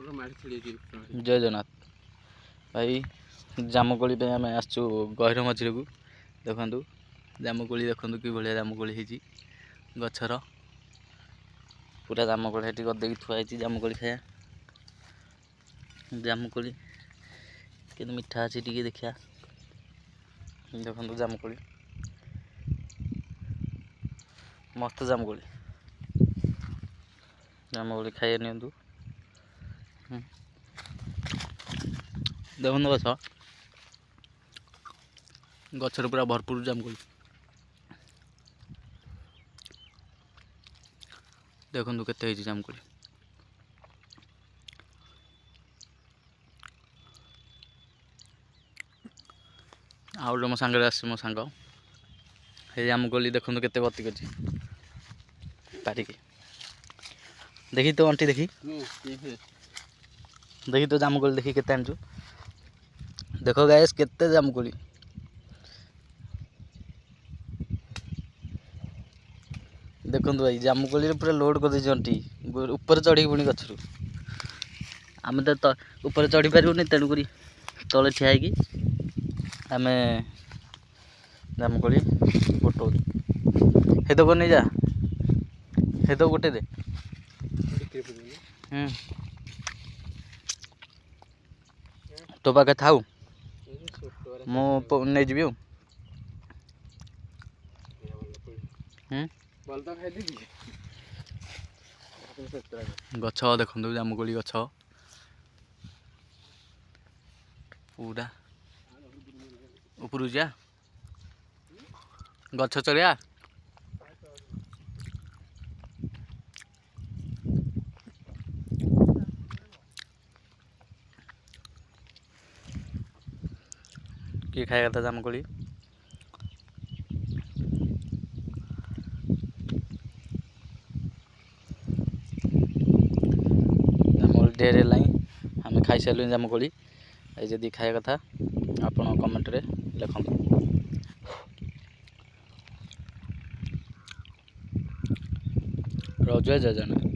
जय जगन्नाथ भाई जामुकोली पे आम आसचु गहिर मझिरे को देखु जामुकोली देखु कि भाया जामुकोली होती गचर पूरा जामुकोली हेटी करदेकी थुआई जामुकोली खाया जामुकोली कि मीठा अच्छी टी देखा देखु जामुकोली मस्त जामुकोली जामुकोली खाई नि देखो गचर पूरा भरपूर जामुकोली देखु केते जामुकोली आउ मो सांगे आस मो सांग हे जामुकोली देखु केते बती कर पारिकी देखी तो अंटी देखी देखी तो जामुकोली देखी केते आनचु देखो गाइस केते जामुकोली देखु भाई जामुकोली पूरा लोड कर दे अंटी ऊपर चढ़ी पुणी गचरू आम तो ऊपर चढ़ी पारूनी तेणुक तले ठिया आम जामुकोली गोटो हे तो नहीं जा हे तो गोटे दे तो पाखे था मु नहीं जी गछ देखु जामुकोली गछ पूरा ऊपर जा गछ चढ़िया किए खाया था जामुकोली ढेर लाई आम खाई सारे जामुकोली जदि खाया कथा आपण कमेंट रे लिखत जय जगन्नाथ।